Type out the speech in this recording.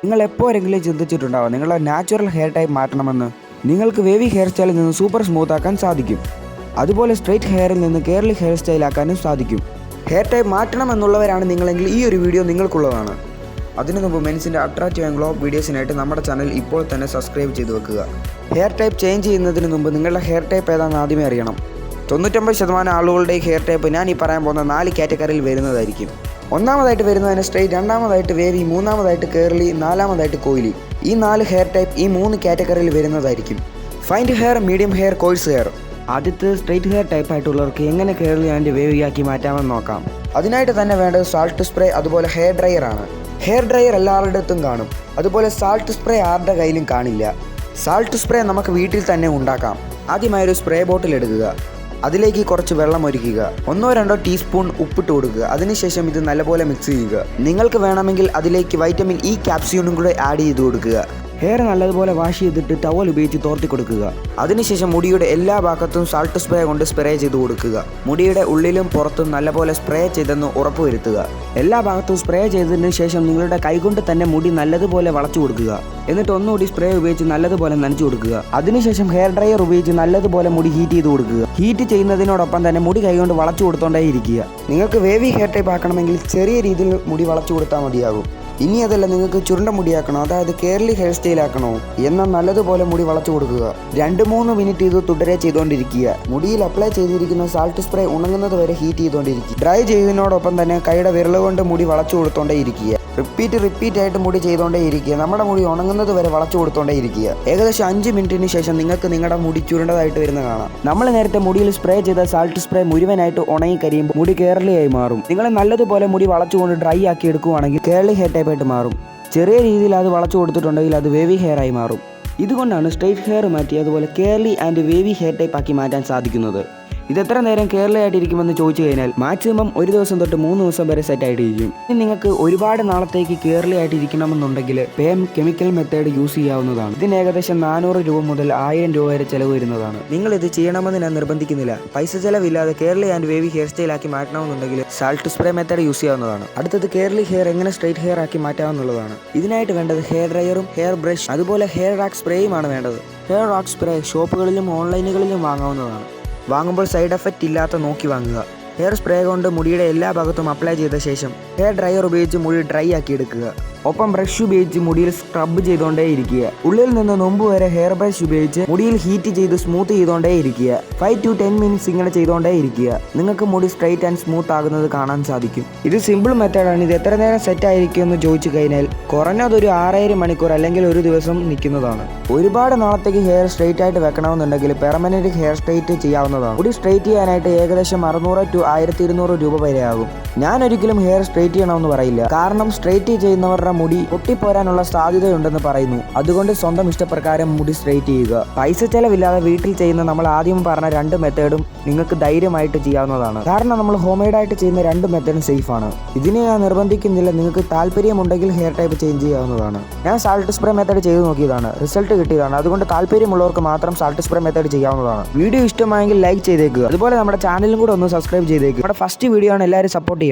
നിങ്ങൾ എപ്പോഴെങ്കിലും ചിന്തിച്ചിട്ടുണ്ടാവും നിങ്ങളുടെ നാച്ചുറൽ ഹെയർ ടൈപ്പ് മാറ്റണമെന്ന്? നിങ്ങൾക്ക് വേവി ഹെയർ സ്റ്റൈലിൽ നിന്ന് സൂപ്പർ സ്മൂത്ത് ആക്കാൻ സാധിക്കും. അതുപോലെ സ്ട്രെയിറ്റ് ഹെയറിൽ നിന്ന് കേർലി ഹെയർ സ്റ്റൈൽ ആക്കാനും സാധിക്കും. ഹെയർ ടൈപ്പ് മാറ്റണമെന്നുള്ളവരാണ് നിങ്ങളെങ്കിൽ ഈ ഒരു വീഡിയോ നിങ്ങൾക്കുള്ളതാണ്. അതിനു മുമ്പ് മെൻസിൻ്റെ അട്രാക്റ്റീവ് ആൻഡ് ഗ്ലോ വീഡിയോസിനായിട്ട് നമ്മുടെ ചാനൽ ഇപ്പോൾ തന്നെ സബ്സ്ക്രൈബ് ചെയ്ത് വെക്കുക. ഹെയർ ടൈപ്പ് ചേഞ്ച് ചെയ്യുന്നതിന് മുമ്പ് നിങ്ങളുടെ ഹെയർ ടൈപ്പ് ഏതാണെന്ന് ആദ്യമേ അറിയണം. 99% ആളുകളുടെ ഹെയർ ടൈപ്പ് ഞാൻ ഈ പറയാൻ പോകുന്ന 4 കാറ്റഗറിയിൽ വരുന്നതായിരിക്കും. ഒന്നാമതായിട്ട് വരുന്നതിന് സ്ട്രെയിറ്റ്, രണ്ടാമതായിട്ട് വേവി, മൂന്നാമതായിട്ട് കേർലി, നാലാമതായിട്ട് കോയിലി. ഈ 4 ഹെയർ ടൈപ്പ് ഈ 3 കാറ്റഗറിയിൽ വരുന്നതായിരിക്കും. Find hair, medium hair, course hair. ആദ്യത്തെ സ്ട്രെയിറ്റ് ഹെയർ ടൈപ്പ് ആയിട്ടുള്ളവർക്ക് എങ്ങനെ കേർലി ആൻഡ് വേവി ആക്കി മാറ്റാമെന്ന് നോക്കാം. അതിനായിട്ട് തന്നെ വേണ്ടത് സാൾട്ട് സ്പ്രേ, അതുപോലെ ഹെയർ ഡ്രയർ ആണ്. ഹെയർ ഡ്രയർ എല്ലാവരുടെ അടുത്തും കാണും. അതുപോലെ സാൾട്ട് സ്പ്രേ ആരുടെ കയ്യിലും കാണില്ല. സാൾട്ട് സ്പ്രേ നമുക്ക് വീട്ടിൽ തന്നെ ഉണ്ടാക്കാം. ആദ്യമായി ഒരു സ്പ്രേ ബോട്ടിൽ എടുക്കുക. അതിലേക്ക് കുറച്ച് വെള്ളം ഒഴിക്കുക. 1-2 ടീസ്പൂൺ ഉപ്പിട്ട് കൊടുക്കുക. അതിനുശേഷം ഇത് നല്ലപോലെ മിക്സ് ചെയ്യുക. നിങ്ങൾക്ക് വേണമെങ്കിൽ അതിലേക്ക് വൈറ്റമിൻ ഇ ക്യാപ്സ്യൂളും കൂടെ ആഡ് ചെയ്ത് കൊടുക്കുക. ഹെയർ നല്ലതുപോലെ വാഷ് ചെയ്തിട്ട് ടവൽ ഉപയോഗിച്ച് തോർത്തി കൊടുക്കുക. അതിനുശേഷം മുടിയുടെ എല്ലാ ഭാഗത്തും സാൾട്ട് സ്പ്രേ കൊണ്ട് സ്പ്രേ ചെയ്ത് കൊടുക്കുക. മുടിയുടെ ഉള്ളിലും പുറത്തും നല്ലപോലെ സ്പ്രേ ചെയ്തെന്ന് ഉറപ്പുവരുത്തുക. എല്ലാ ഭാഗത്തും സ്പ്രേ ചെയ്തതിന് ശേഷം നിങ്ങളുടെ കൈകൊണ്ട് തന്നെ മുടി നല്ലതുപോലെ വളച്ചു കൊടുക്കുക. എന്നിട്ട് ഒന്നുകൂടി സ്പ്രേ ഉപയോഗിച്ച് നല്ലതുപോലെ നനച്ചു കൊടുക്കുക. അതിനുശേഷം ഹെയർ ഡ്രയർ ഉപയോഗിച്ച് നല്ലതുപോലെ മുടി ഹീറ്റ് ചെയ്ത് കൊടുക്കുക. ഹീറ്റ് ചെയ്യുന്നതിനോടൊപ്പം തന്നെ മുടി കൈകൊണ്ട് വളച്ചു കൊടുത്തോണ്ടേ ഇരിക്കുക. നിങ്ങൾക്ക് വേവി ഹെയർ ടൈപ്പ് ആക്കണമെങ്കിൽ ചെറിയ രീതിയിൽ മുടി വളച്ചു കൊടുത്താൽ മതിയാകും. ഇനി അതല്ല, നിങ്ങൾക്ക് ചുരുണ്ട മുടിയാക്കണോ, അതായത് കേർലി ഹെയർ സ്റ്റൈൽ ആക്കണോ, എന്നാൽ നല്ലതുപോലെ മുടി വളച്ചു കൊടുക്കുക. 2-3 മിനിറ്റ് ഇത് തുടരെ ചെയ്തുകൊണ്ടിരിക്കുക. മുടിയിൽ അപ്ലൈ ചെയ്തിരിക്കുന്ന സാൾട്ട് സ്പ്രേ ഉണങ്ങുന്നത് വരെ ഹീറ്റ് ചെയ്തുകൊണ്ടിരിക്കുക. ഡ്രൈ ചെയ്യുന്നതിനോടൊപ്പം തന്നെ കൈയുടെ വിരൽ കൊണ്ട് മുടി വളച്ചു കൊടുത്തോണ്ടേ ഇരിക്കുക. റിപ്പീറ്റ് ആയിട്ട് മുടി ചെയ്തുകൊണ്ടേ ഇരിക്കുക. നമ്മുടെ മുടി ഉണങ്ങുന്നത് വരെ വളച്ചു കൊടുത്തോണ്ടേ ഇരിക്കുക. ഏകദേശം 5 മിനിറ്റിന് ശേഷം നിങ്ങൾക്ക് നിങ്ങളുടെ മുടി ചുരുണ്ടതായിട്ട് വരുന്ന കാണാം. നമ്മൾ നേരത്തെ മുടിയിൽ സ്പ്രേ ചെയ്ത സാൾട്ട് സ്പ്രേ മുഴുവനായിട്ട് ഉണങ്ങി കരിയുമ്പോൾ മുടി കേർലി ആയി മാറും. നിങ്ങൾ നല്ലതുപോലെ മുടി വളച്ചുകൊണ്ട് ഡ്രൈ ആക്കി എടുക്കുകയാണെങ്കിൽ കേർലി ഹെയർ ടൈപ്പ് ആയിട്ട് മാറും. ചെറിയ രീതിയിൽ അത് വളച്ചു കൊടുത്തിട്ടുണ്ടെങ്കിൽ അത് വേവി ഹെയർ ആയി മാറും. ഇതുകൊണ്ടാണ് സ്ട്രെയിറ്റ് ഹെയർ മാറ്റി അതുപോലെ curly and wavy hair type ആക്കി മാറ്റാൻ സാധിക്കുന്നത്. ഇത് എത്ര നേരം കേർലി ആയിട്ടിരിക്കുമെന്ന് ചോദിച്ചു കഴിഞ്ഞാൽ മാക്സിമം 1 ദിവസം തൊട്ട് 3 ദിവസം വരെ സെറ്റ് ആയിട്ടിരിക്കും. ഇനി നിങ്ങൾക്ക് ഒരുപാട് നാളത്തേക്ക് കേർലി ആയിട്ടിരിക്കണമെന്നുണ്ടെങ്കിൽ കെമിക്കൽ മെത്തേഡ് യൂസ് ചെയ്യാവുന്നതാണ്. ഇതിന് ഏകദേശം 400 രൂപ മുതൽ 1000 രൂപ വരെ ചിലവ് വരുന്നതാണ്. നിങ്ങൾ ഇത് ചെയ്യണമെന്ന് ഞാൻ നിർബന്ധിക്കുന്നില്ല. പൈസ ചിലവില്ലാതെ curly and wavy hair style ആക്കി മാറ്റണമെന്നുണ്ടെങ്കിൽ സാൾട്ട് സ്പ്രേ മെത്തേഡ് യൂസ് ചെയ്യാവുന്നതാണ്. അടുത്തത് കേർലി ഹെയർ എങ്ങനെ സ്ട്രെയിറ്റ് ഹെയർ ആക്കി മാറ്റാവുന്നതാണ്. ഇതിനായിട്ട് വേണ്ടത് ഹെയർ ഡ്രയറും ഹെയർ ബ്രഷ് അതുപോലെ ഹെയർ റാക്ക് സ്പ്രേയുമാണ് വേണ്ടത്. ഹെയർ റാക്ക് സ്പ്രേ ഷോപ്പുകളിലും ഓൺലൈനുകളിലും വാങ്ങാവുന്നതാണ്. വാങ്ങുമ്പോൾ സൈഡ് എഫക്റ്റ് ഇല്ലാത്ത നോക്കി വാങ്ങുക. ഹെയർ സ്പ്രേ കൊണ്ട് മുടിയുടെ എല്ലാ ഭാഗത്തും അപ്ലൈ ചെയ്ത ശേഷം ഹെയർ ഡ്രയർ ഉപയോഗിച്ച് മുടി ഡ്രൈ ആക്കി എടുക്കുക. ഒപ്പം ബ്രഷ് ഉപയോഗിച്ച് മുടിയിൽ സ്ക്രബ് ചെയ്തുകൊണ്ടേ ഇരിക്കുക. ഉള്ളിൽ നിന്ന് നൊമ്പ് വരെ ഹെയർ ബ്രഷ് ഉപയോഗിച്ച് മുടിയിൽ ഹീറ്റ് ചെയ്ത് സ്മൂത്ത് ചെയ്തുകൊണ്ടേ ഇരിക്കുക. 5-10 മിനിറ്റ്സ് ഇങ്ങനെ ചെയ്തുകൊണ്ടേ ഇരിക്കുക. നിങ്ങൾക്ക് മുടി സ്ട്രൈറ്റ് ആൻഡ് സ്മൂത്ത് ആകുന്നത് കാണാൻ സാധിക്കും. ഇത് സിമ്പിൾ മെത്തേഡാണ്. ഇത് എത്ര നേരം സെറ്റ് ആയിരിക്കും എന്ന് ചോദിച്ചു കഴിഞ്ഞാൽ കുറഞ്ഞതൊരു 6-7 മണിക്കൂർ അല്ലെങ്കിൽ ഒരു ദിവസം നിൽക്കുന്നതാണ്. ഒരുപാട് നാളത്തേക്ക് ഹെയർ സ്ട്രൈറ്റ് ആയിട്ട് വെക്കണമെന്നുണ്ടെങ്കിൽ പെർമനന്റ് ഹെയർ സ്ട്രൈറ്റ് ചെയ്യാവുന്നതാണ്. മുടി സ്ട്രൈറ്റ് ചെയ്യാനായിട്ട് ഏകദേശം 600 to 1200 രൂപ വരെ ആകും. ഞാൻ ഒരിക്കലും ഹെയർ സ്ട്രൈറ്റ് ചെയ്യണമെന്ന് പറയില്ല. കാരണം സ്ട്രൈറ്റ് ചെയ്യുന്നവരുടെ മുടി പൊട്ടിപ്പോരാനുള്ള സാധ്യതയുണ്ടെന്ന് പറയുന്നു. അതുകൊണ്ട് സ്വന്തം ഇഷ്ടപ്രകാരം മുടി സ്ട്രൈറ്റ് ചെയ്യുക. പൈസ ചെലവില്ലാതെ വീട്ടിൽ ചെയ്യുന്ന നമ്മൾ ആദ്യം പറഞ്ഞ 2 മെത്തേഡും നിങ്ങൾക്ക് ധൈര്യമായിട്ട് ചെയ്യാവുന്നതാണ്. കാരണം നമ്മൾ ഹോം മെയ്ഡ് ആയിട്ട് ചെയ്യുന്ന 2 മെത്തേഡും സേഫ് ആണ്. ഇതിനെ ഞാൻ നിർബന്ധിക്കുന്നില്ല. നിങ്ങൾക്ക് താല്പര്യമുണ്ടെങ്കിൽ ഹെയർ ടൈപ്പ് ചേഞ്ച് ചെയ്യാവുന്നതാണ്. ഞാൻ സാൾട്ട് സ്പ്രേ മെത്തേഡ് ചെയ്ത് നോക്കിയതാണ്, റിസൾട്ട് കിട്ടിയതാണ്. അതുകൊണ്ട് താല്പര്യമുള്ളവർക്ക് മാത്രം സാൾട്ട് സ്പ്രേ മെത്തേഡ് ചെയ്യാവുന്നതാണ്. വീഡിയോ ഇഷ്ടമായെങ്കിൽ ലൈക്ക് ചെയ്തേക്കുക. അതുപോലെ നമ്മുടെ ചാനലും കൂടെ ഒന്ന് സബ്സ്ക്രൈബ് ചെയ്തേക്കുക. നമ്മുടെ ഫസ്റ്റ് വീഡിയോ ആണ്, എല്ലാവരും സപ്പോർട്ട്